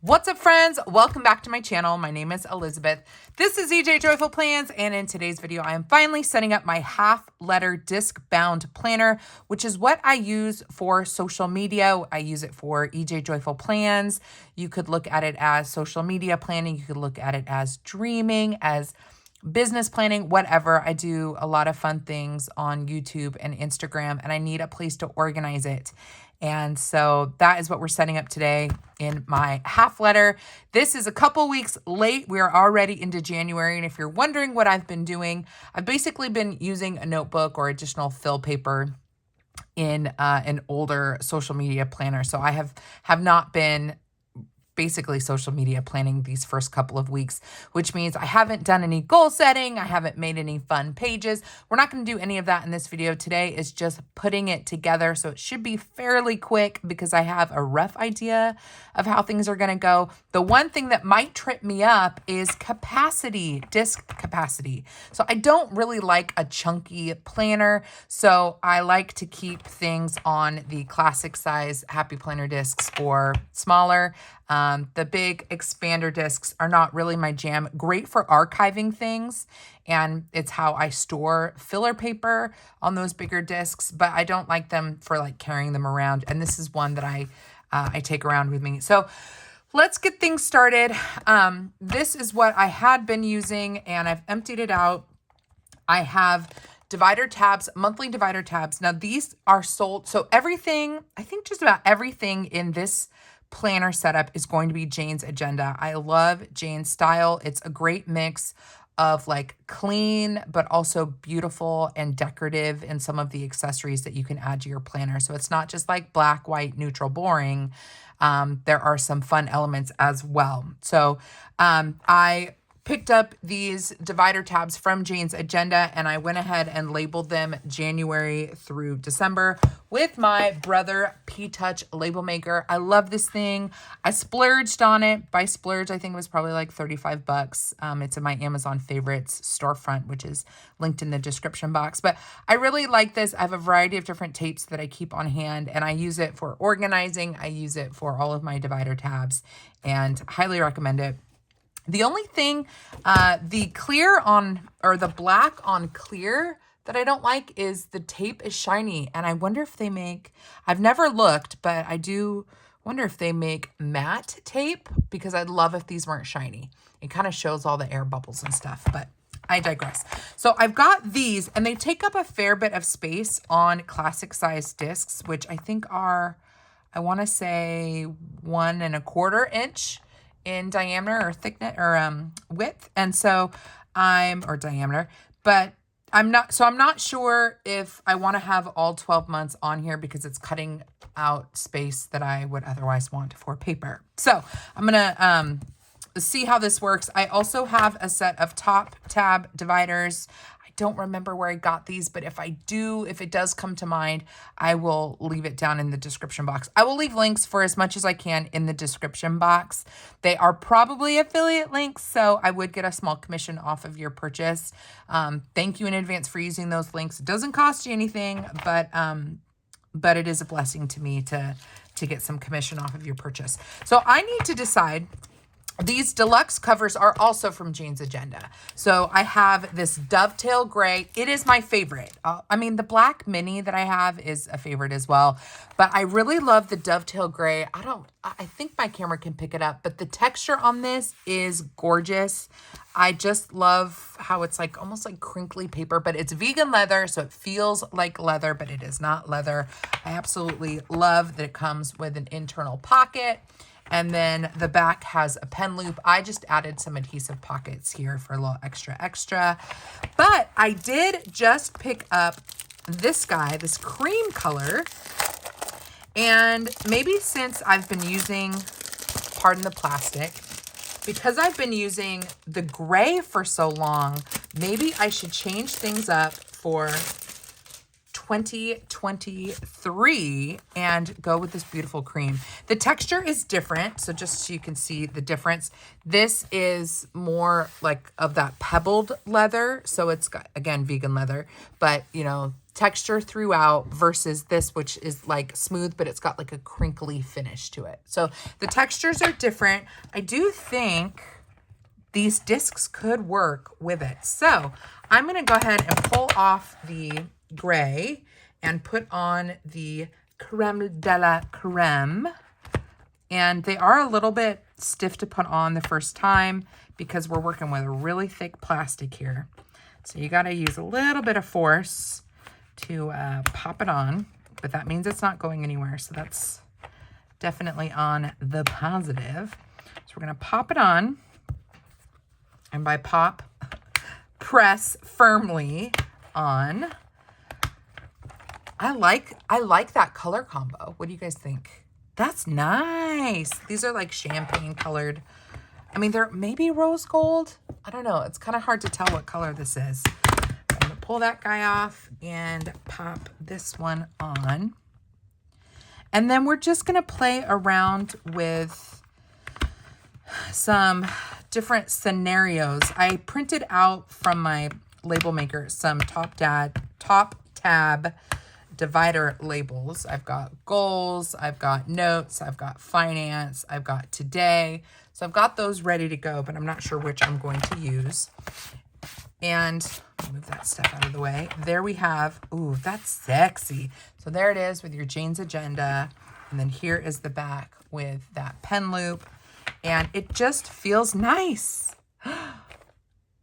What's up, friends? Welcome back to my channel. My name is Elizabeth. This is EJ Joyful Plans, and in today's video, I am finally setting up my half-letter disc-bound planner, which is what I use for social media. I use it for EJ Joyful Plans. You could look at it as social media planning. You could look at it as dreaming, as business planning, whatever. I do a lot of fun things on YouTube and Instagram, and I need a place to organize it. And so that is what we're setting up today in my half letter. This is a couple weeks late. We are already into January. And if you're wondering what I've been doing, I've basically been using a notebook or additional fill paper in an older social media planner. So I have not been basically social media planning these first couple of weeks, which means I haven't done any goal setting. I haven't made any fun pages. We're not going to do any of that in this video. Today is just putting it together. So it should be fairly quick because I have a rough idea of how things are going to go. The one thing that might trip me up is capacity, disc capacity. So I don't really like a chunky planner. So I like to keep things on the classic size Happy Planner discs or smaller. The big expander discs are not really my jam. Great for archiving things, and it's how I store filler paper on those bigger discs, but I don't like them for like carrying them around. And this is one that I take around with me. So let's get things started. This is what I had been using, and I've emptied it out. I have divider tabs, monthly divider tabs. Now these are sold. So everything, I think just about everything in this planner setup is going to be Jane's Agenda. I love Jane's style. It's a great mix of like clean, but also beautiful and decorative in some of the accessories that you can add to your planner. So it's not just like black, white, neutral, boring. There are some fun elements as well. So I picked up these divider tabs from Jane's Agenda, and I went ahead and labeled them January through December with my Brother P-Touch label maker. I love this thing. I splurged on it. By splurge, I think it was probably like 35 bucks. It's in my Amazon favorites storefront, which is linked in the description box. But I really like this. I have a variety of different tapes that I keep on hand, and I use it for organizing. I use it for all of my divider tabs, and highly recommend it. The only thing, the clear on, or the black on clear that I don't like is the tape is shiny. And I wonder if they make, I've never looked, but I do wonder if they make matte tape, because I'd love if these weren't shiny. It kind of shows all the air bubbles and stuff, but I digress. So I've got these, and they take up a fair bit of space on classic size discs, which I think are, I want to say 1¼ inch in diameter or thickness or width. And so or diameter, but I'm not sure if I want to have all 12 months on here because it's cutting out space that I would otherwise want for paper. So I'm going to see how this works. I also have a set of top tab dividers. Don't remember where I got these, but if it does come to mind, I will leave it down in the description box. I will leave links for as much as I can in the description box. They are probably affiliate links, so I would get a small commission off of your purchase. Thank you in advance for using those links. It doesn't cost you anything, but it is a blessing to me to get some commission off of your purchase. So I need to decide. These deluxe covers are also from Jane's Agenda. So I have this dovetail gray. It is my favorite. I mean, the black mini that I have is a favorite as well, but I really love the dovetail gray. I think my camera can pick it up, but the texture on this is gorgeous. I just love how it's like almost like crinkly paper, but it's vegan leather, so it feels like leather, but it is not leather. I absolutely love that it comes with an internal pocket. And then the back has a pen loop. I just added some adhesive pockets here for a little extra. But I did just pick up this guy, this cream color. And maybe since I've been using, pardon the plastic, because I've been using the gray for so long, maybe I should change things up for 2023 and go with this beautiful cream. The texture is different, so just so you can see the difference. This is more like of that pebbled leather, so it's got, again, vegan leather, but you know, texture throughout versus this, which is like smooth, but it's got like a crinkly finish to it. So the textures are different. I do think these discs could work with it. So I'm going to go ahead and pull off the gray and put on the creme de la creme. And they are a little bit stiff to put on the first time because we're working with a really thick plastic here. So you got to use a little bit of force to pop it on, but that means it's not going anywhere. So that's definitely on the positive. So we're going to pop it on. And by pop, press firmly on. I like that color combo. What do you guys think? That's nice. These are like champagne colored. I mean, they're maybe rose gold. I don't know. It's kind of hard to tell what color this is. I'm going to pull that guy off and pop this one on. And then we're just going to play around with some different scenarios. I printed out from my label maker some top tab divider labels. I've got goals, I've got notes, I've got finance, I've got today. So I've got those ready to go, but I'm not sure which I'm going to use. And move that stuff out of the way. There we have, ooh, that's sexy. So there it is with your Jane's agenda. And then here is the back with that pen loop. And it just feels nice.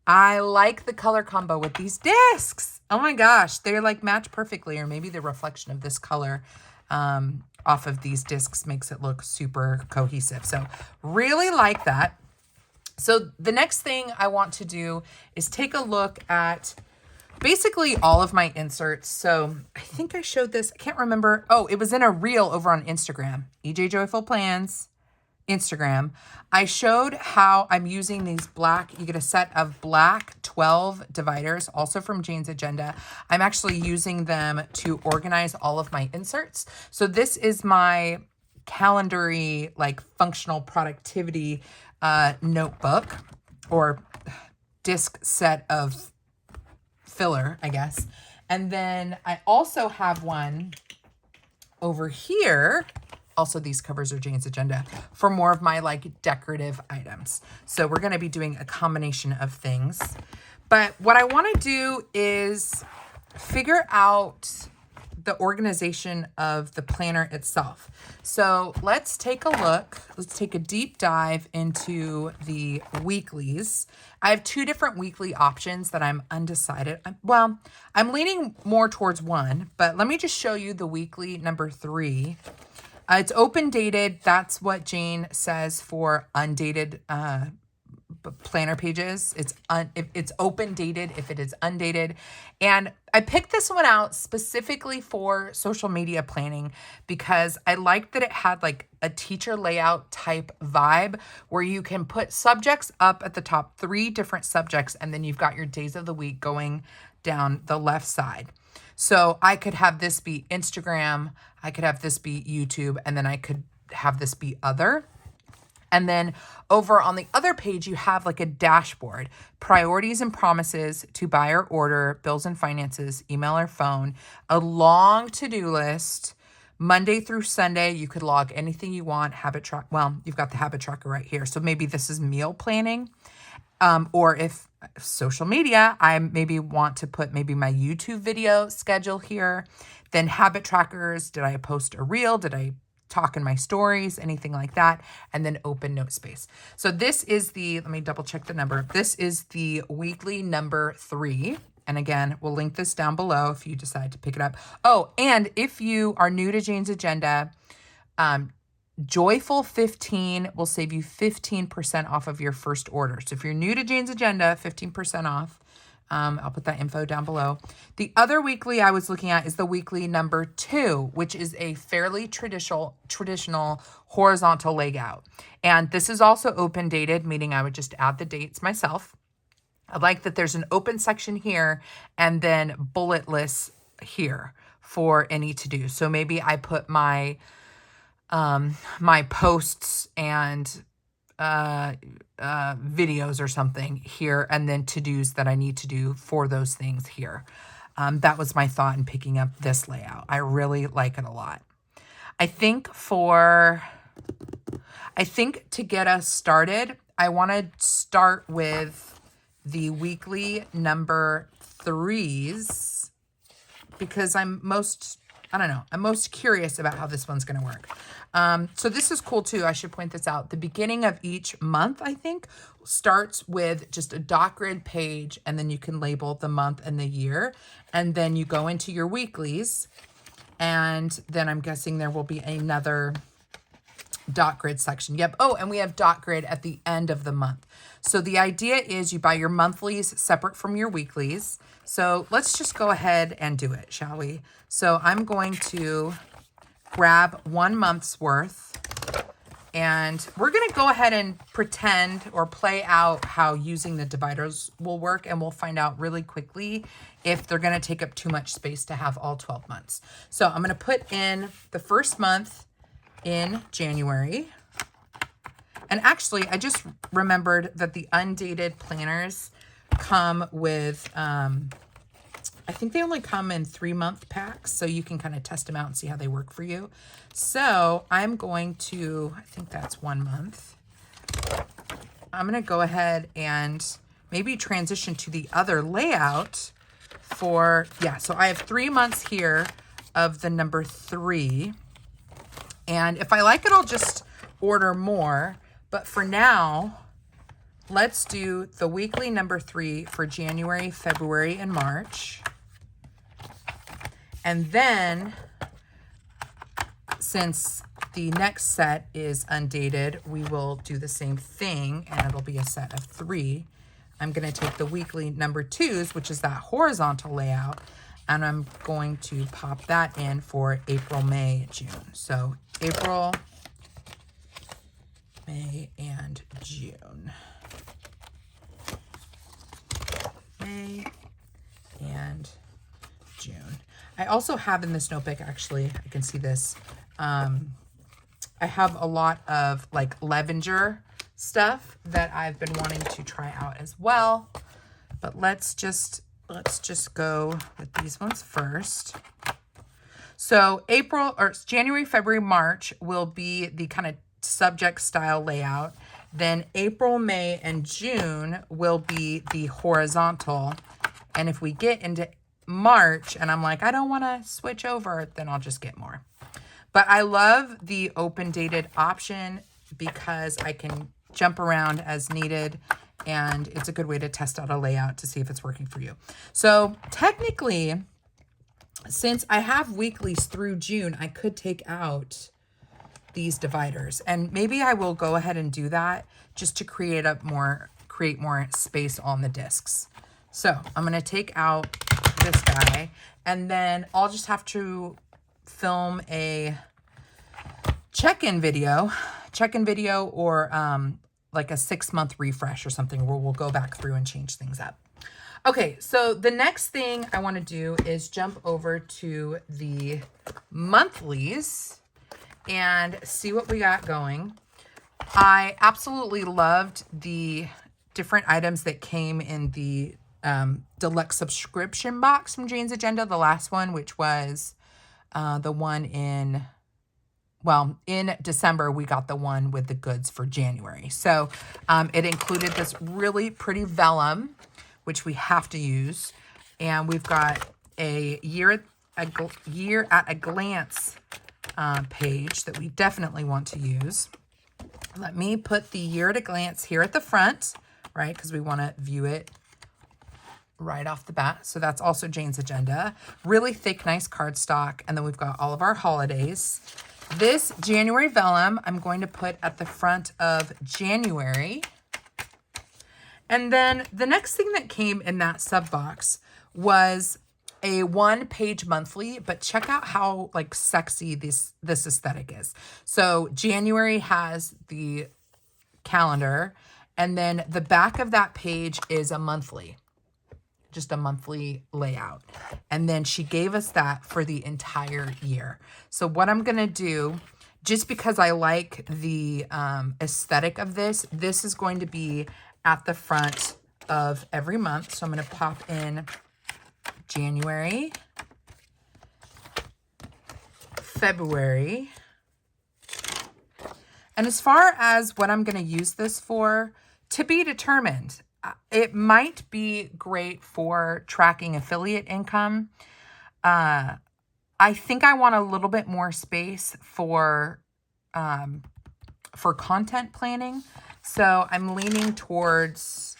I like the color combo with these discs. Oh my gosh, they're like match perfectly, or maybe the reflection of this color off of these discs makes it look super cohesive. So really like that. So the next thing I want to do is take a look at basically all of my inserts. So I think I showed this, I can't remember. Oh, it was in a reel over on Instagram, EJ Joyful Plans. Instagram, I showed how I'm using these black, you get a set of black 12 dividers, also from Jane's Agenda. I'm actually using them to organize all of my inserts. So this is my calendary, like functional productivity notebook or disc set of filler, I guess. And then I also have one over here. Also, these covers are Jane's Agenda for more of my like decorative items. So we're going to be doing a combination of things. But what I want to do is figure out the organization of the planner itself. So let's take a look. Let's take a deep dive into the weeklies. I have two different weekly options that I'm undecided. Well, I'm leaning more towards one, but let me just show you the weekly number 3. It's open dated. That's what Jane says for undated planner pages. It's open dated if it is undated. And I picked this one out specifically for social media planning because I liked that it had like a teacher layout type vibe where you can put subjects up at the top, 3 different subjects, and then you've got your days of the week going down the left side. So I could have this be Instagram, I could have this be YouTube, and then I could have this be other. And then over on the other page, you have like a dashboard, priorities and promises to buyer order, bills and finances, email or phone, a long to-do list, Monday through Sunday. You could log anything you want, habit track. Well, you've got the habit tracker right here. So maybe this is meal planning. Or if social media, I maybe want to put maybe my YouTube video schedule here, then habit trackers. Did I post a reel? Did I talk in my stories? Anything like that. And then open note space. So this is let me double check the number. This is the weekly number 3. And again, we'll link this down below if you decide to pick it up. Oh, and if you are new to Jane's Agenda, Joyful 15 will save you 15% off of your first order. So if you're new to Jane's Agenda, 15% off. I'll put that info down below. The other weekly I was looking at is the weekly number 2, which is a fairly traditional horizontal layout. And this is also open dated, meaning I would just add the dates myself. I like that there's an open section here and then bullet lists here for any to do. So maybe I put my my posts and videos or something here, and then to-dos that I need to do for those things here. That was my thought in picking up this layout. I really like it a lot. I think to get us started, I want to start with the weekly number 3s because I'm most curious about how this one's going to work. So this is cool too. I should point this out. The beginning of each month, I think, starts with just a dot grid page, and then you can label the month and the year. And then you go into your weeklies, and then I'm guessing there will be another dot grid section. Yep. Oh, and we have dot grid at the end of the month. So the idea is you buy your monthlies separate from your weeklies. So let's just go ahead and do it, shall we? So I'm going to grab 1 month's worth, and we're going to go ahead and pretend or play out how using the dividers will work, and we'll find out really quickly if they're going to take up too much space to have all 12 months. So I'm going to put in the first month in January. And actually, I just remembered that the undated planners come with, I think they only come in 3-month packs, so you can kind of test them out and see how they work for you. So I'm going to, I think that's 1 month. I'm going to go ahead and maybe transition to the other layout for, yeah, so I have 3 months here of the number 3. And if I like it, I'll just order more. But for now, let's do the weekly number 3 for January, February, and March. And then, since the next set is undated, we will do the same thing, and it'll be a set of 3. I'm going to take the weekly number 2s, which is that horizontal layout, and I'm going to pop that in for April, May, June. So April, May, and June. May and June. I also have in this notebook, actually, I can see this. I have a lot of like Levenger stuff that I've been wanting to try out as well. But let's just go with these ones first. So January, February, March will be the kind of subject style layout. Then April, May, and June will be the horizontal. And if we get into March and I'm like, I don't want to switch over, then I'll just get more. But I love the open dated option because I can jump around as needed, and it's a good way to test out a layout to see if it's working for you. So technically, since I have weeklies through June, I could take out these dividers, and maybe I will go ahead and do that just to create more space on the discs. So I'm going to take out this guy, and then I'll just have to film a check-in video or like a 6-month refresh or something where we'll go back through and change things up. Okay, so the next thing I want to do is jump over to the monthlies and see what we got going. I absolutely loved the different items that came in the deluxe subscription box from Jane's Agenda, the last one, which was the one in December. We got the one with the goods for January. So it included this really pretty vellum, which we have to use. And we've got a year at a glance page that we definitely want to use. Let me put the year at a glance here at the front, right? Because we want to view it right off the bat. So that's also Jane's Agenda. Really thick, nice cardstock. And then we've got all of our holidays. This January vellum, I'm going to put at the front of January. And then the next thing that came in that sub box was a 1-page monthly, but check out how like sexy this aesthetic is. So January has the calendar, and then the back of that page is a monthly. Just a monthly layout. And then she gave us that for the entire year. So what I'm going to do, just because I like the aesthetic of this is going to be at the front of every month. So I'm going to pop in January, February. And as far as what I'm going to use this for, to be determined. It might be great for tracking affiliate income. I think I want a little bit more space for content planning. So I'm leaning towards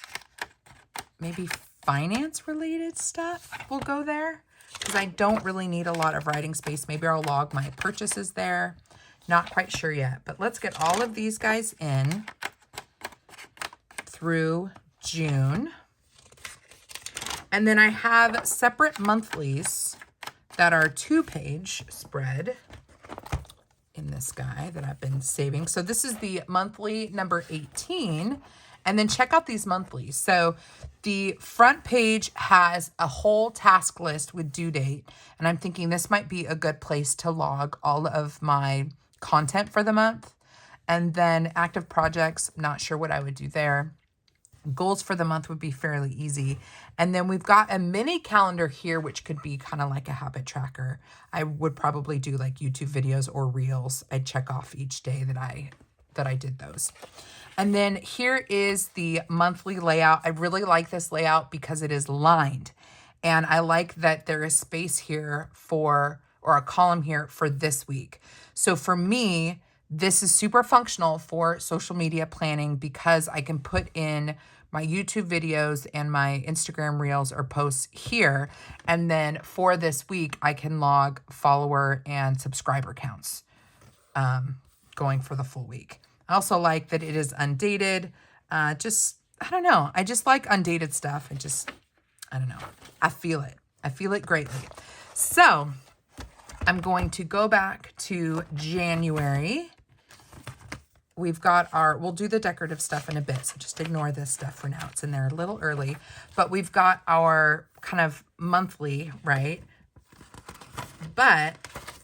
maybe finance related stuff will go there because I don't really need a lot of writing space. Maybe I'll log my purchases there. Not quite sure yet, but let's get all of these guys in through June. And then I have separate monthlies that are 2-page spread in this guy that I've been saving. So this is the monthly number 18. And then check out these monthlies. So the front page has a whole task list with due date. And I'm thinking this might be a good place to log all of my content for the month. And then active projects, not sure what I would do there. Goals for the month would be fairly easy. And then we've got a mini calendar here, which could be kind of like a habit tracker. I would probably do like YouTube videos or reels. I'd check off each day that I did those. And then here is the monthly layout. I really like this layout because it is lined. And I like that there is space here or a column here for this week. So for me, this is super functional for social media planning because I can put in my YouTube videos and my Instagram reels or posts here. And then for this week, I can log follower and subscriber counts going for the full week. I also like that it is undated. I don't know. I just like undated stuff. I don't know. I feel it. I feel it greatly. So I'm going to go back to January. We've got we'll do the decorative stuff in a bit, so just ignore this stuff for now. It's in there a little early, but we've got our kind of monthly, right? But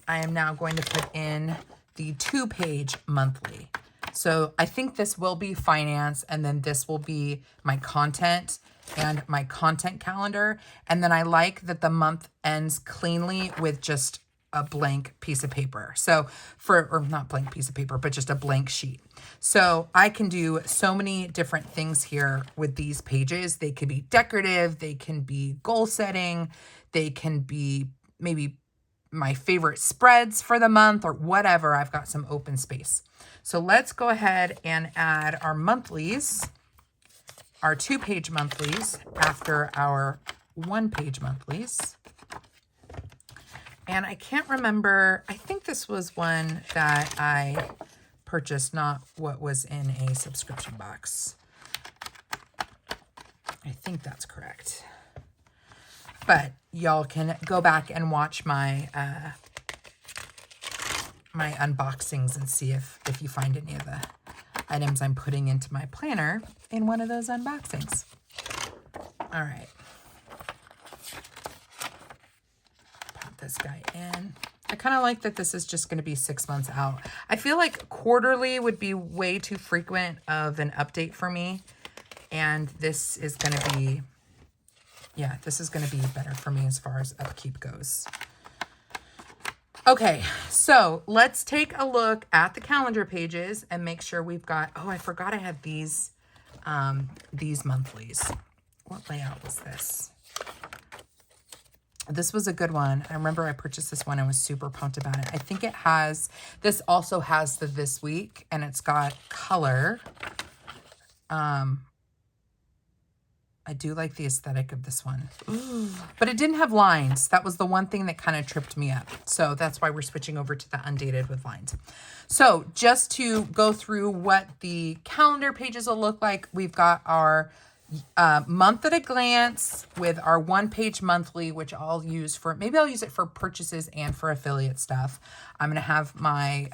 I am now going to put in the 2-page monthly. So I think this will be finance, and then this will be my content and my content calendar. And then I like that the month ends cleanly with just a blank piece of paper. So or not blank piece of paper, but just a blank sheet. So I can do so many different things here with these pages. They could be decorative. They can be goal setting. They can be maybe my favorite spreads for the month or whatever. I've got some open space. So let's go ahead and add our monthlies, our 2-page monthlies after our 1-page monthlies. And I can't remember, I think this was one that I purchased, not what was in a subscription box. I think that's correct. But y'all can go back and watch my my unboxings and see if you find any of the items I'm putting into my planner in one of those unboxings. All right. This guy in. I kind of like that this is just going to be 6 months out. I feel like quarterly would be way too frequent of an update for me. And this is going to be, yeah, this is going to be better for me as far as upkeep goes. Okay, so let's take a look at the calendar pages and make sure we've got, oh, I forgot I had these monthlies. What layout was this? This was a good one. I remember I purchased this one and was super pumped about it. I think it has, this also has the this week, and it's got color. I do like the aesthetic of this one. Ooh. But it didn't have lines. That was the one thing that kind of tripped me up. So that's why we're switching over to the undated with lines. So just to go through what the calendar pages will look like, we've got our month at a glance with our 1-page monthly, which I'll use for, maybe I'll use it for purchases and for affiliate stuff. I'm going to have my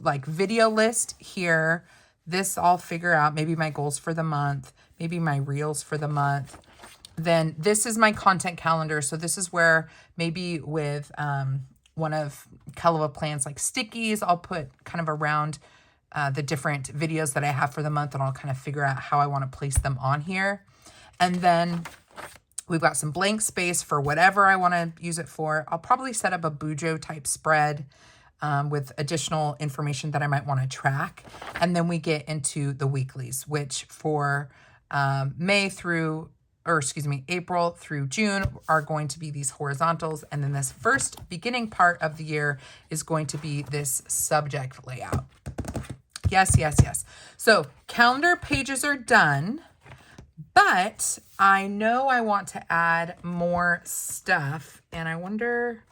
like video list here. This I'll figure out, maybe my goals for the month, maybe my reels for the month. Then this is my content calendar. So this is where maybe with one of Kelva Plans like stickies, I'll put kind of around the different videos that I have for the month, and I'll kind of figure out how I want to place them on here. And then We've got some blank space for whatever I want to use it for. I'll probably set up a Bujo type spread with additional information that I might want to track. And then we get into the weeklies, which for April through June are going to be these horizontals. And then this first beginning part of the year is going to be this subject layout. Yes, yes, yes. So calendar pages are done, but I know I want to add more stuff, and I wonder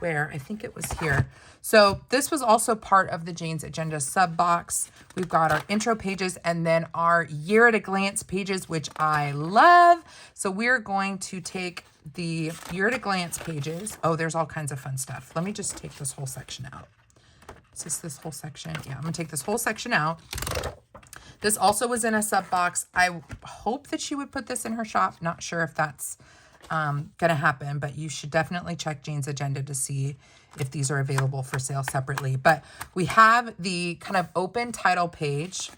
where. I think it was here. So this was also part of the Jane's Agenda sub box. We've got our intro pages and then our year at a glance pages, which I love. So we're going to take the year at a glance pages. Oh, there's all kinds of fun stuff. Let me just take this whole section out. Is this whole section? Yeah, I'm gonna take this whole section out. This also was in a sub box. I hope that she would put this in her shop. Not sure if that's gonna happen, but you should definitely check Jane's Agenda to see if these are available for sale separately. But we have the kind of open title page.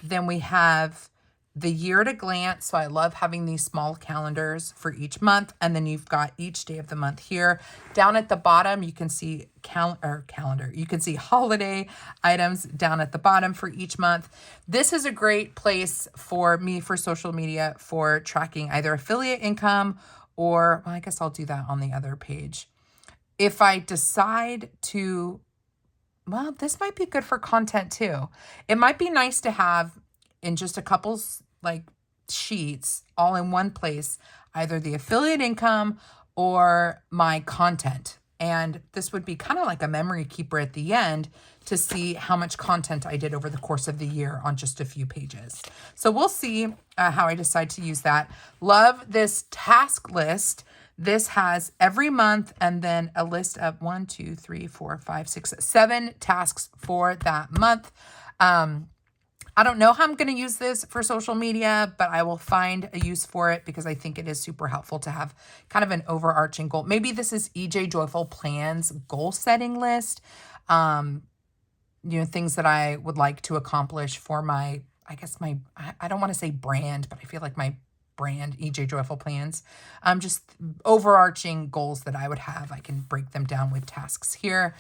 Then we have the year at a glance. So I love having these small calendars for each month. And then you've got each day of the month here. Down at the bottom, you can see calendar. You can see holiday items down at the bottom for each month. This is a great place for me for social media for tracking either affiliate income or, well, I guess I'll do that on the other page. If I decide to, well, this might be good for content too. It might be nice to have in just a couple like sheets all in one place, either the affiliate income or my content. And this would be kind of like a memory keeper at the end to see how much content I did over the course of the year on just a few pages. So we'll see how I decide to use that. Love this task list. This has every month and then a list of 1, 2, 3, 4, 5, 6, 7 tasks for that month. I don't know how I'm going to use this for social media, but I will find a use for it because I think it is super helpful to have kind of an overarching goal. Maybe this is EJ Joyful Plans goal setting list. Things that I would like to accomplish for my, I don't want to say brand, but I feel like my brand, EJ Joyful Plans. Just overarching goals that I would have. I can break them down with tasks here.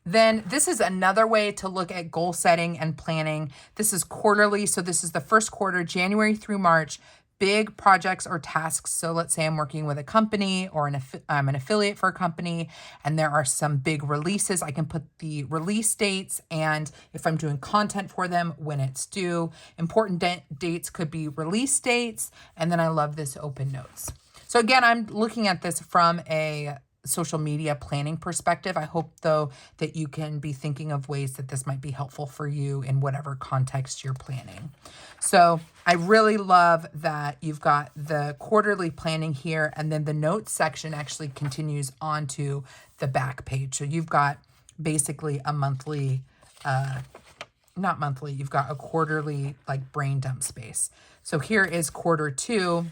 Then this is another way to look at goal setting and planning. This is quarterly. So this is the first quarter, January through March, big projects or tasks. So let's say I'm working with a company or I'm an affiliate for a company and there are some big releases. I can put the release dates and if I'm doing content for them, when it's due. Important dates could be release dates. And then I love this open notes. So again, I'm looking at this from a social media planning perspective. I hope though that you can be thinking of ways that this might be helpful for you in whatever context you're planning. So I really love that you've got the quarterly planning here and then the notes section actually continues onto the back page. So you've got basically a monthly, not monthly, you've got a quarterly like brain dump space. So here is quarter 2,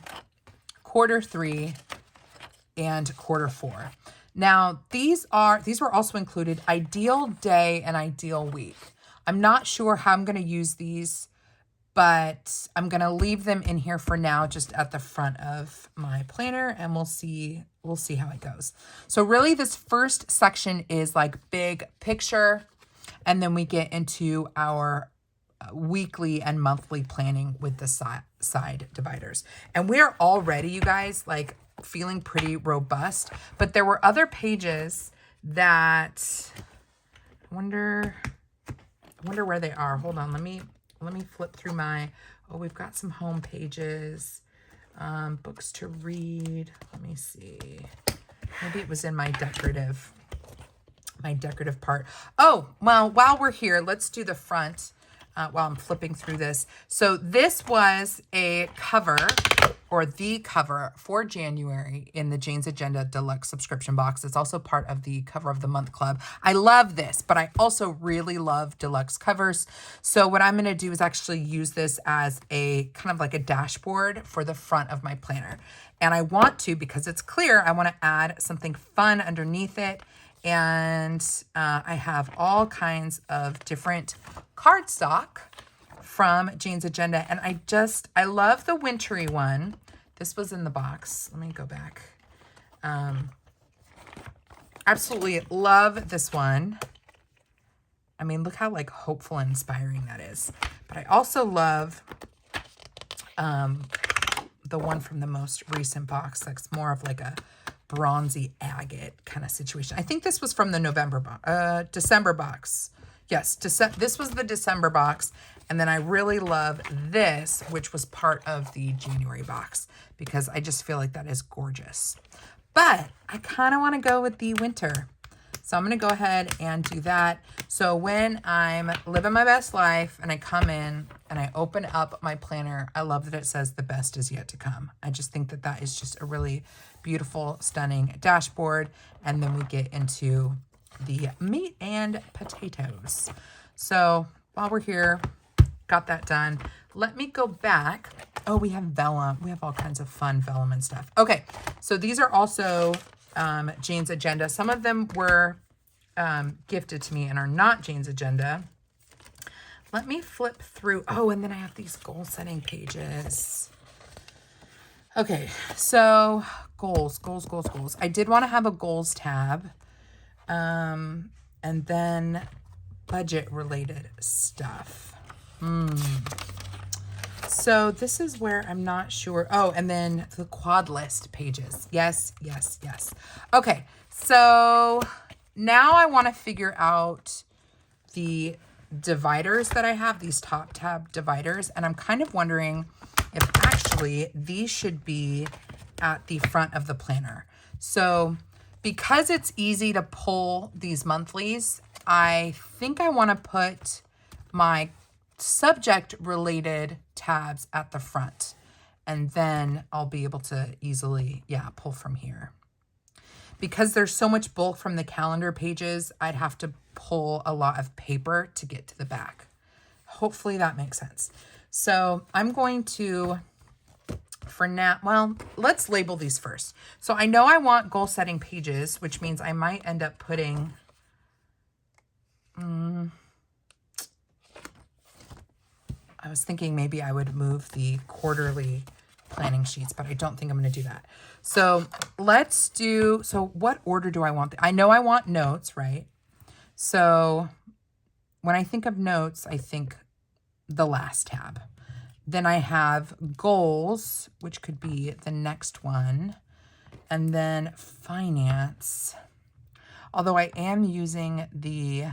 quarter 3, and quarter 4. Now, these were also included ideal day and ideal week. I'm not sure how I'm going to use these, but I'm going to leave them in here for now, just at the front of my planner, and we'll see how it goes. So really this first section is like big picture, and then we get into our weekly and monthly planning with the side dividers. And we are already, you guys, like feeling pretty robust, but there were other pages that I wonder where they are. Hold on, let me flip through we've got some home pages, books to read. Let me see. Maybe it was in my decorative part. Oh, well, while we're here, let's do the front while I'm flipping through this. So this was a cover or the cover for January in the Jane's Agenda Deluxe subscription box. It's also part of the Cover of the Month Club. I love this, but I also really love deluxe covers. So what I'm going to do is actually use this as a kind of like a dashboard for the front of my planner. And I want to, because it's clear, I want to add something fun underneath it. And I have all kinds of different cardstock from Jane's Agenda. And I love the wintry one. This was in the box. Let me go back. Absolutely love this one. I mean, look how like hopeful and inspiring that is. But I also love the one from the most recent box that's more of like a bronzy agate kind of situation. I think this was from the December box. Yes, this was the December box. And then I really love this, which was part of the January box, because I just feel like that is gorgeous. But I kind of want to go with the winter. So I'm going to go ahead and do that. So when I'm living my best life and I come in and I open up my planner, I love that it says the best is yet to come. I just think that that is just a really beautiful, stunning dashboard. And then we get into the meat and potatoes. So while we're here, got that done. Let me go back. Oh, we have vellum. We have all kinds of fun vellum and stuff. Okay, so these are also Jane's Agenda. Some of them were gifted to me and are not Jane's Agenda. Let me flip through. Oh, and then I have these goal setting pages. Okay, so goals. I did want to have a goals tab. And then budget related stuff. So this is where I'm not sure. Oh, and then the quad list pages. Yes. Okay, so now I want to figure out the dividers that I have, these top tab dividers. And I'm kind of wondering if actually these should be at the front of the planner. So because it's easy to pull these monthlies, I think I want to put my subject related tabs at the front, and then I'll be able to easily, pull from here. Because there's so much bulk from the calendar pages, I'd have to pull a lot of paper to get to the back. Hopefully that makes sense. So I'm going to, for now, well, let's label these first. So I know I want goal setting pages, which means I might end up putting, I was thinking maybe I would move the quarterly planning sheets, but I don't think I'm going to do that. So let's do, so what order do I want? I know I want notes, right? So when I think of notes, I think the last tab. Then I have goals, which could be the next one. And then finance. Although I am using the,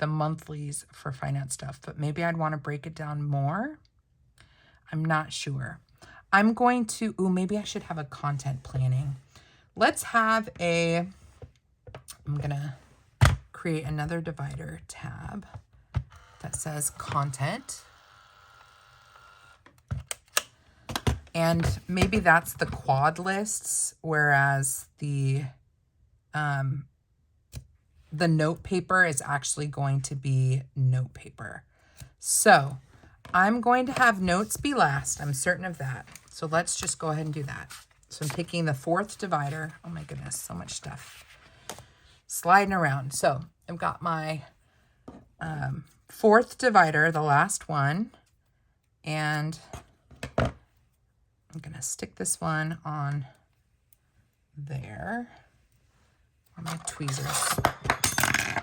monthlies for finance stuff, but maybe I'd want to break it down more. I'm not sure. I'm going to, maybe I should have a content planning. Let's have I'm going to create another divider tab that says content. And maybe that's the quad lists, whereas the note paper is actually going to be note paper. So I'm going to have notes be last. I'm certain of that. So let's just go ahead and do that. So I'm taking the fourth divider. Oh my goodness, so much stuff sliding around. So I've got my fourth divider, the last one, and I'm going to stick this one on there. Or my tweezers.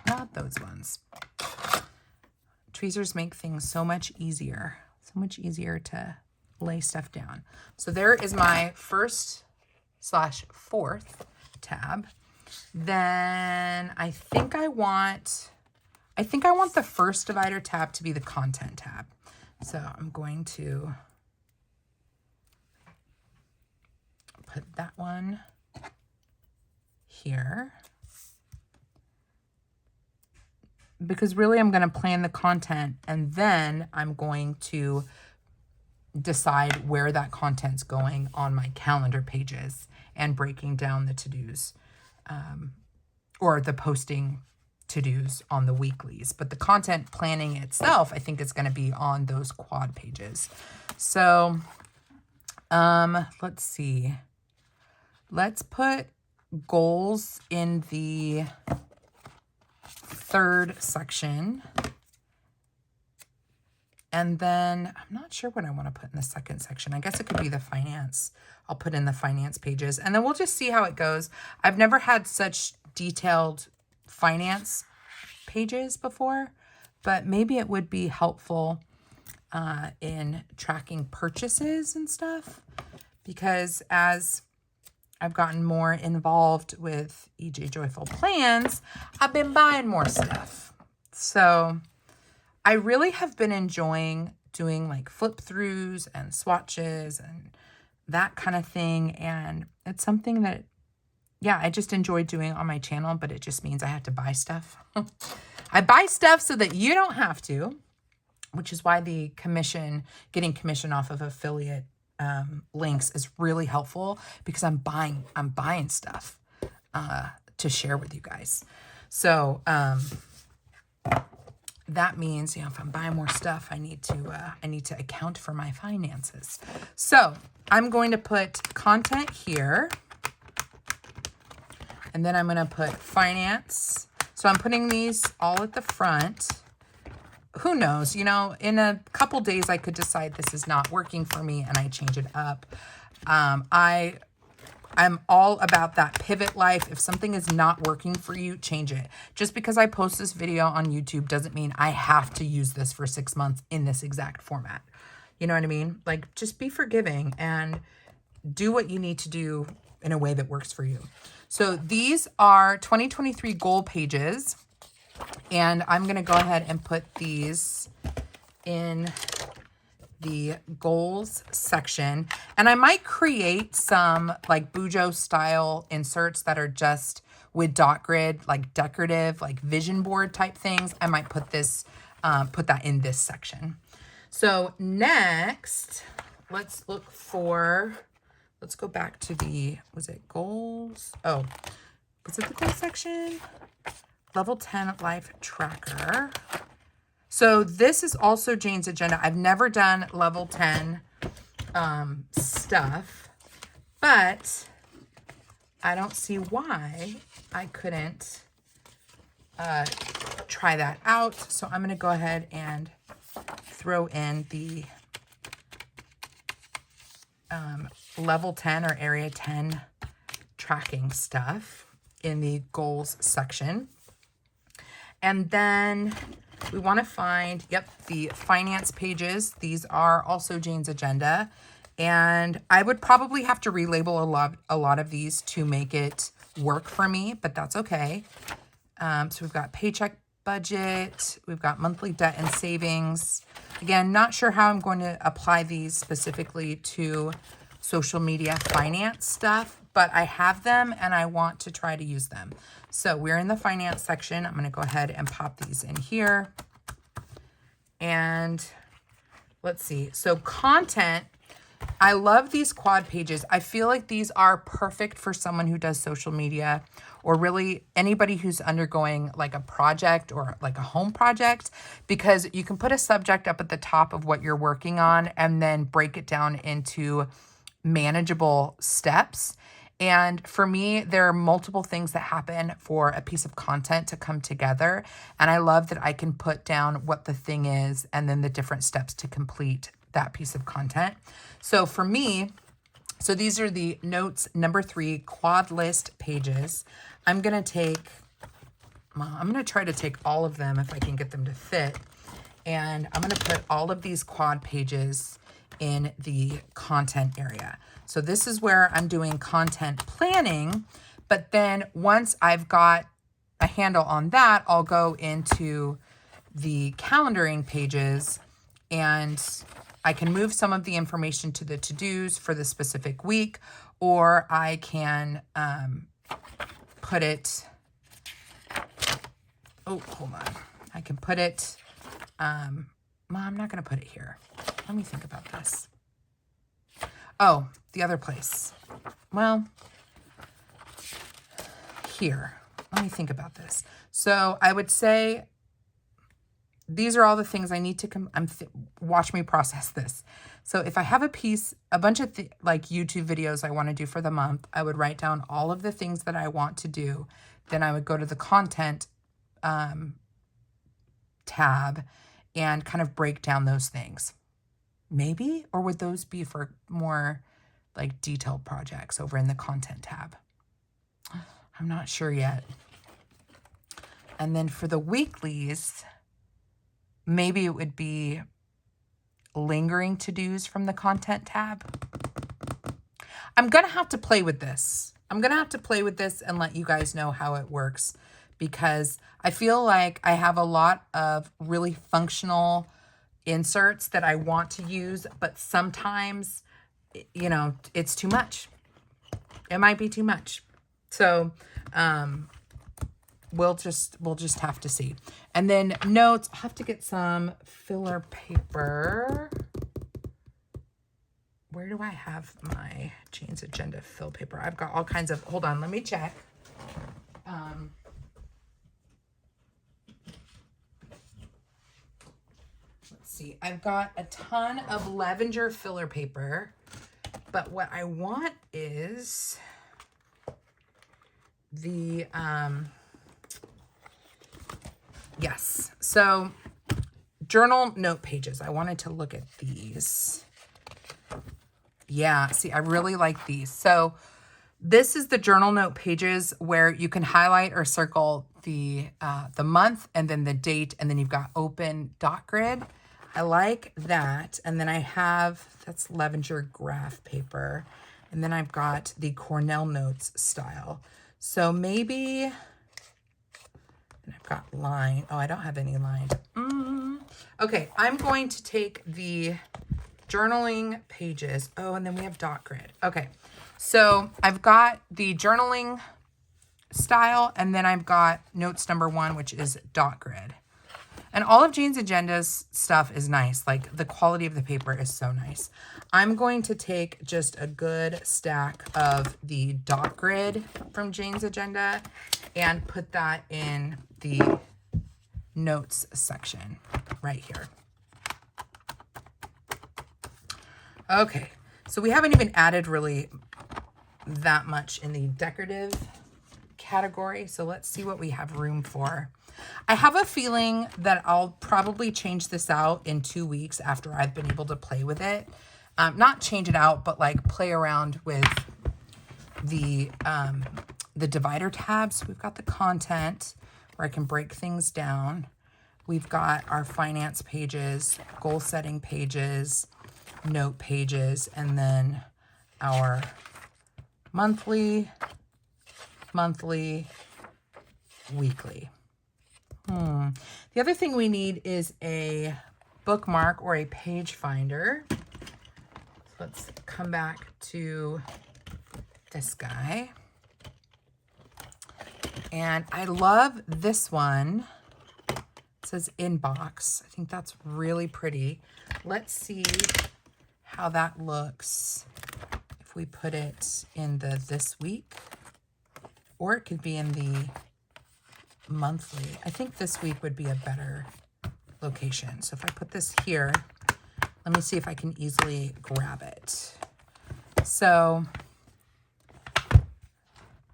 Not those ones. Tweezers make things so much easier to lay stuff down. So there is my first/4th tab. Then I think I want the first divider tab to be the content tab. So I'm going to put that one here. Because really I'm going to plan the content, and then I'm going to decide where that content's going on my calendar pages and breaking down the to-dos, or the posting to-dos on the weeklies. But the content planning itself, I think it's going to be on those quad pages. So let's see. Let's put goals in the third section. And then I'm not sure what I want to put in the second section. I guess it could be the finance. I'll put in the finance pages, and then we'll just see how it goes. I've never had such detailed finance pages before, but maybe it would be helpful in tracking purchases and stuff, because as I've gotten more involved with EJ Joyful Plans, I've been buying more stuff. So I really have been enjoying doing like flip throughs and swatches and that kind of thing. And it's something that, yeah, I just enjoy doing on my channel, but it just means I have to buy stuff. I buy stuff so that you don't have to, which is why the getting commission off of affiliate links is really helpful, because I'm buying stuff to share with you guys. So that means, if I'm buying more stuff, I need to account for my finances. So I'm going to put content here, and then I'm going to put finance. So I'm putting these all at the front. Who knows, in a couple days I could decide this is not working for me and I change it up. I'm all about that pivot life. If something is not working for you, change it. Just because I post this video on YouTube doesn't mean I have to use this for 6 months in this exact format. You know what I mean? Like, just be forgiving and do what you need to do in a way that works for you. So these are 2023 goal pages. And I'm going to go ahead and put these in the goals section. And I might create some like Bujo style inserts that are just with dot grid, like decorative, like vision board type things. I might put that in this section. So next, let's go back to was it goals? Oh, was it the goals section? Level 10 life tracker. So this is also Jane's agenda. I've never done level 10 stuff, but I don't see why I couldn't try that out. So I'm going to go ahead and throw in the level 10 or area 10 tracking stuff in the goals section. And then we want to find, the finance pages. These are also Jane's agenda. And I would probably have to relabel a lot of these to make it work for me, but that's okay. So we've got paycheck budget. We've got monthly debt and savings. Again, not sure how I'm going to apply these specifically to social media finance stuff, but I have them and I want to try to use them. So we're in the finance section. I'm going to go ahead and pop these in here. And let's see. So content, I love these quad pages. I feel like these are perfect for someone who does social media, or really anybody who's undergoing like a project or like a home project, because you can put a subject up at the top of what you're working on and then break it down into manageable steps. And for me, there are multiple things that happen for a piece of content to come together. And I love that I can put down what the thing is and then the different steps to complete that piece of content. So for me, so these are the notes number 3 quad list pages. I'm going to try to take all of them if I can get them to fit. And I'm going to put all of these quad pages in the content area. So this is where I'm doing content planning, but then once I've got a handle on that, I'll go into the calendaring pages and I can move some of the information to the to-dos for the specific week, or I can put it, hold on. I can put it, I'm not going to put it here. Let me think about this. Oh, the other place. Well, here. Let me think about this. So I would say these are all the things I need to watch me process this. So if I have a bunch of like YouTube videos I want to do for the month, I would write down all of the things that I want to do. Then I would go to the content tab and kind of break down those things. Maybe, or would those be for more like detailed projects over in the content tab? I'm not sure yet. And then for the weeklies, maybe it would be lingering to-dos from the content tab. I'm going to have to play with this. I'm going to have to play with this and let you guys know how it works, because I feel like I have a lot of really functional inserts that I want to use, but sometimes, you know, it's too much. It might be too much. So, we'll just have to see. And then notes, I'll have to get some filler paper. Where do I have my Jane's Agenda fill paper? I've got all kinds of, hold on, let me check. Let's see, I've got a ton of Lavender filler paper, but what I want is the, yes, so journal note pages. I wanted to look at these. Yeah, see, I really like these. So this is the journal note pages where you can highlight or circle the month and then the date, and then you've got open dot grid. I like that. And then I have, that's Lavender graph paper. And then I've got the Cornell Notes style. So maybe, and I've got line. Oh, I don't have any line. Okay, I'm going to take the journaling pages. Oh, and then we have dot grid. Okay, so I've got the journaling style, and then I've got notes number 1, which is dot grid. And all of Jane's Agenda's stuff is nice. Like, the quality of the paper is so nice. I'm going to take just a good stack of the dot grid from Jane's Agenda and put that in the notes section right here. Okay, so we haven't even added really that much in the decorative category. So let's see what we have room for. I have a feeling that I'll probably change this out in 2 weeks after I've been able to play with it. Not change it out, but like play around with the divider tabs. We've got the content where I can break things down. We've got our finance pages, goal setting pages, note pages, and then our monthly, weekly. The other thing we need is a bookmark or a page finder. So let's come back to this guy. And I love this one. It says inbox. I think that's really pretty. Let's see how that looks if we put it in the this week, or it could be in the monthly. I think this week would be a better location. So if I put this here, let me see if I can easily grab it. So,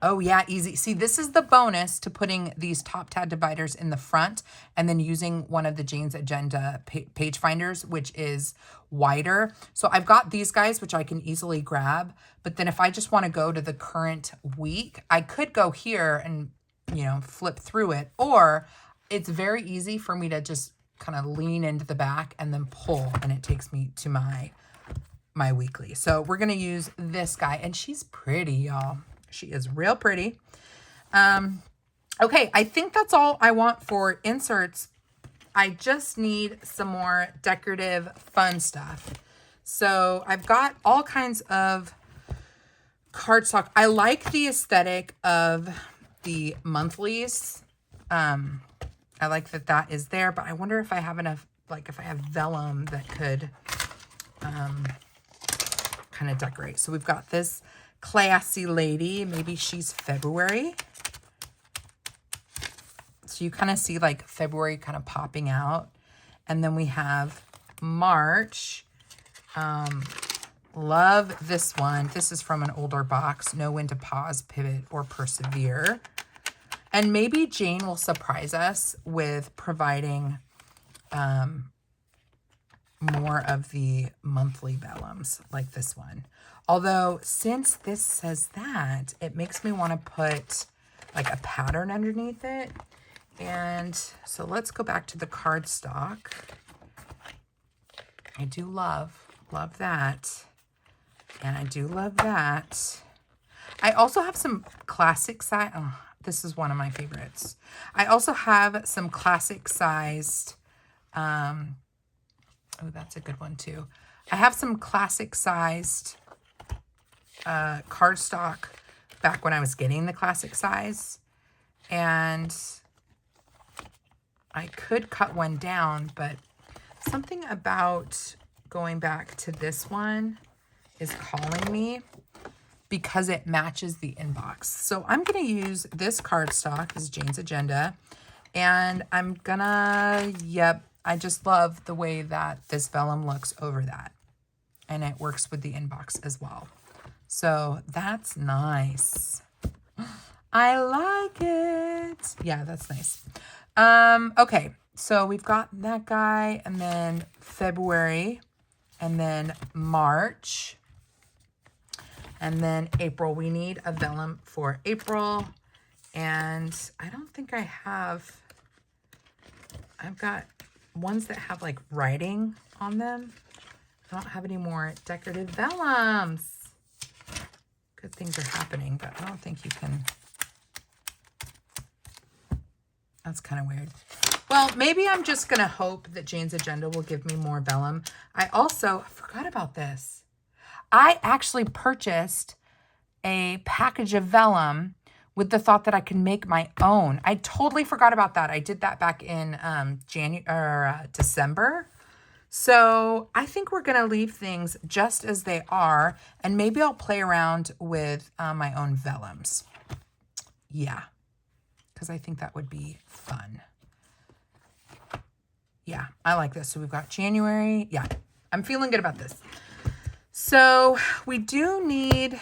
oh yeah, easy. See, this is the bonus to putting these top tab dividers in the front and then using one of the Jane's Agenda page finders, which is wider. So I've got these guys, which I can easily grab. But then if I just want to go to the current week, I could go here and, you know, flip through it, or it's very easy for me to just kind of lean into the back and then pull, and it takes me to my weekly. So we're going to use this guy, and she's pretty, y'all. She is real pretty. Okay, I think that's all I want for inserts. I just need some more decorative fun stuff. So I've got all kinds of cardstock. I like the aesthetic of the monthlies. I like that that is there, but I wonder if I have enough, like if I have vellum that could kind of decorate. So we've got this classy lady. Maybe she's February. So you kind of see like February kind of popping out. And then we have March. Love this one. This is from an older box. Know when to pause, pivot, or persevere. And maybe Jane will surprise us with providing more of the monthly vellums like this one. Although since this says that, it makes me want to put like a pattern underneath it. And so let's go back to the cardstock. I do love that. And I do love that. I also have some classic size. Oh, this is one of my favorites. I also have some classic sized, oh, that's a good one too. I have some classic sized cardstock back when I was getting the classic size. And I could cut one down, but something about going back to this one is calling me because it matches the inbox. So I'm going to use this cardstock, this is Jane's Agenda, and I'm gonna, yep, I just love the way that this vellum looks over that. And it works with the inbox as well. So that's nice. I like it. Yeah, that's nice. Okay, so we've got that guy, and then February, and then March, and then April. We need a vellum for April, and I don't think I have, I've got ones that have like writing on them. I don't have any more decorative vellums. Good things are happening, but I don't think you can. That's kind of weird. Well, maybe I'm just going to hope that Jane's Agenda will give me more vellum. I forgot about this. I actually purchased a package of vellum with the thought that I could make my own. I totally forgot about that. I did that back in December. So I think we're going to leave things just as they are, and maybe I'll play around with my own vellums. Yeah, because I think that would be fun. Yeah, I like this. So we've got January. Yeah, I'm feeling good about this. So we do need,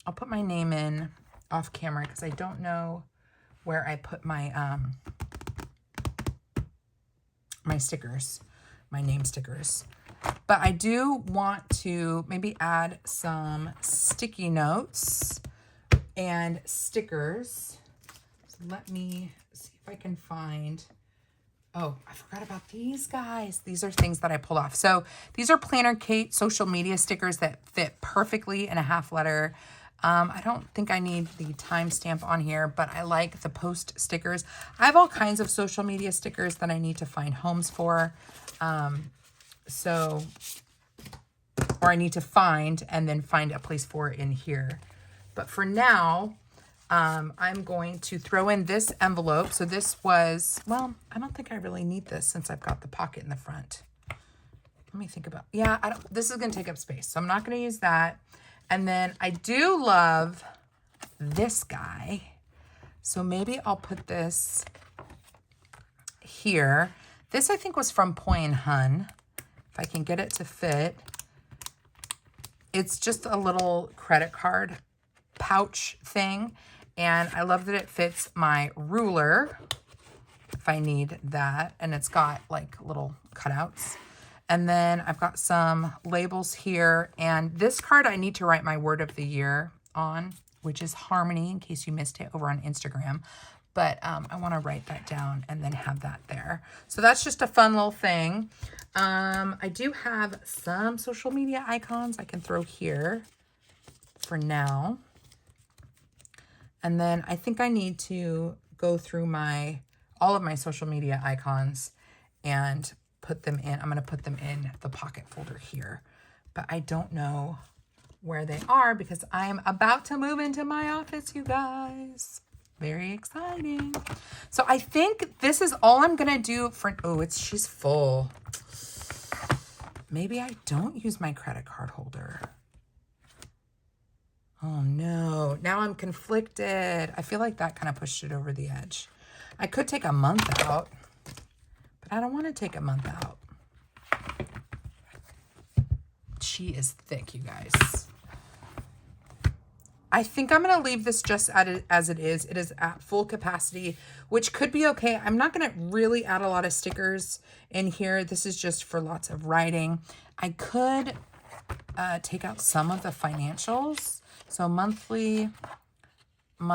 I'll put my name in off camera because I don't know where I put my my stickers, my name stickers. But I do want to maybe add some sticky notes and stickers. So let me see if I can find, oh, I forgot about these guys. These are things that I pulled off. So these are Planner Kate social media stickers that fit perfectly in a half letter. I don't think I need the timestamp on here, but I like the post stickers. I have all kinds of social media stickers that I need to find homes for. Or I need to find and then find a place for it in here. But for now, I'm going to throw in this envelope. So this was, well, I don't think I really need this since I've got the pocket in the front. Let me think about, yeah, this is going to take up space. So I'm not going to use that. And then I do love this guy. So maybe I'll put this here. This I think was from Poi and Hun. If I can get it to fit. It's just a little credit card pouch thing. And I love that it fits my ruler if I need that. And it's got like little cutouts. And then I've got some labels here. And this card I need to write my word of the year on, which is harmony, in case you missed it over on Instagram. But I want to write that down and then have that there. So that's just a fun little thing. I do have some social media icons I can throw here for now. And then I think I need to go through all of my social media icons and put them in. I'm going to put them in the pocket folder here. But I don't know where they are because I'm about to move into my office, you guys. Very exciting. So I think this is all I'm going to do for, oh, she's full. Maybe I don't use my credit card holder. Oh no, now I'm conflicted. I feel like that kind of pushed it over the edge. I could take a month out, but I don't want to take a month out. She is thick, you guys. I think I'm going to leave this just as it is. It is at full capacity, which could be okay. I'm not going to really add a lot of stickers in here. This is just for lots of writing. I could take out some of the financials. So monthly. So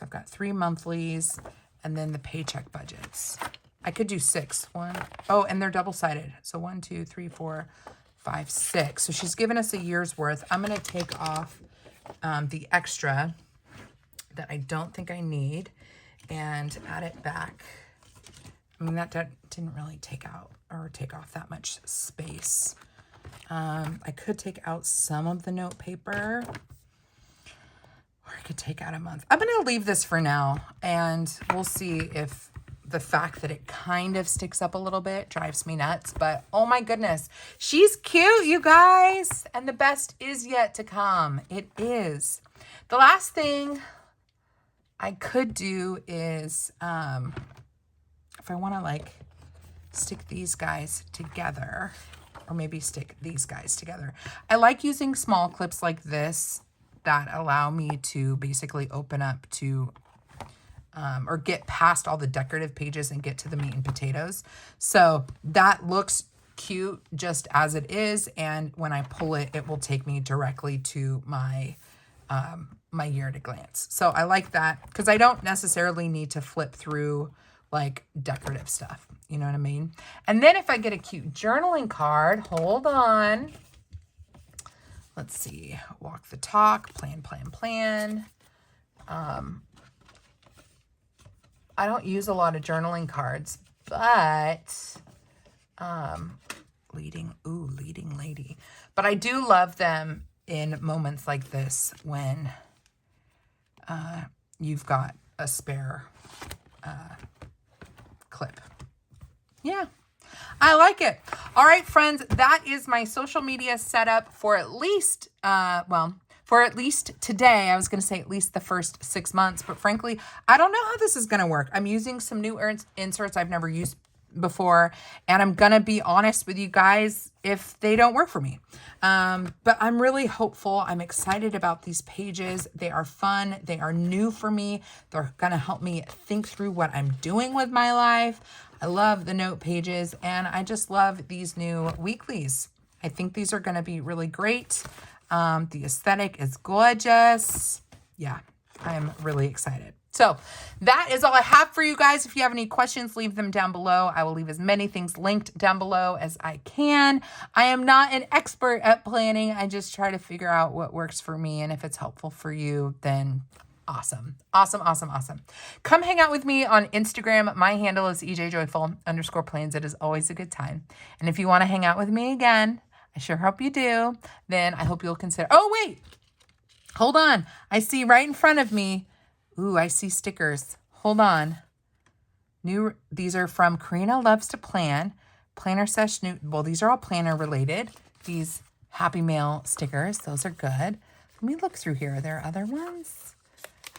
I've got 3 monthlies and then the paycheck budgets. I could do 6. Oh, and they're double-sided. So 1, 2, 3, 4, 5, 6. So she's given us a year's worth. I'm going to take off the extra that I don't think I need and add it back. I mean, that didn't really take off that much space. I could take out some of the note paper, or I could take out a month. I'm going to leave this for now, and we'll see if the fact that it kind of sticks up a little bit drives me nuts. But oh my goodness, she's cute, you guys. And the best is yet to come. It is. The last thing I could do is, if I want to like stick these guys together, or maybe stick these guys together. I like using small clips like this that allow me to basically open up to or get past all the decorative pages and get to the meat and potatoes. So that looks cute just as it is. And when I pull it, it will take me directly to my my year at a glance. So I like that because I don't necessarily need to flip through like decorative stuff. You know what I mean? And then if I get a cute journaling card, hold on. Let's see. Walk the talk, plan. I don't use a lot of journaling cards, but leading lady. But I do love them in moments like this when you've got a spare clip. Yeah, I like it. All right, friends, that is my social media setup for at least, for at least today. I was going to say at least the first 6 months, but frankly, I don't know how this is going to work. I'm using some new inserts I've never used before, and I'm going to be honest with you guys if they don't work for me. But I'm really hopeful. I'm excited about these pages. They are fun. They are new for me. They're going to help me think through what I'm doing with my life. I love the note pages, and I just love these new weeklies. I think these are going to be really great. The aesthetic is gorgeous. Yeah, I'm really excited. So that is all I have for you guys. If you have any questions, leave them down below. I will leave as many things linked down below as I can. I am not an expert at planning. I just try to figure out what works for me. And if it's helpful for you, then awesome. Come hang out with me on Instagram. My handle is ejjoyful_plans. It is always a good time. And if you want to hang out with me again, I sure hope you do, then I hope you'll consider. Oh, wait, hold on. I see right in front of me. Ooh, I see stickers. Hold on. These are from Karina Loves to Plan. Planner Sesh New. Well, these are all planner related. These Happy Mail stickers. Those are good. Let me look through here. Are there other ones?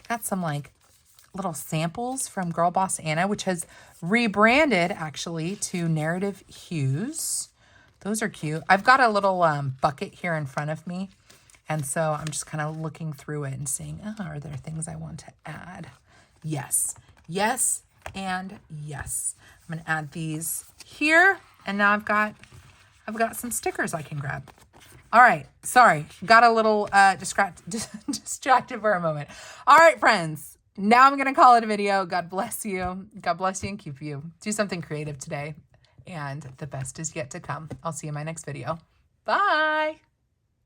Got some like little samples from Girl Boss Anna, which has rebranded actually to Narrative Hues. Those are cute. I've got a little bucket here in front of me. And so I'm just kind of looking through it and seeing, are there things I want to add? Yes, and yes. I'm going to add these here. And now I've got some stickers I can grab. All right. Sorry. Got a little distracted for a moment. All right, friends. Now I'm going to call it a video. God bless you. God bless you and keep you. Do something creative today. And the best is yet to come. I'll see you in my next video. Bye.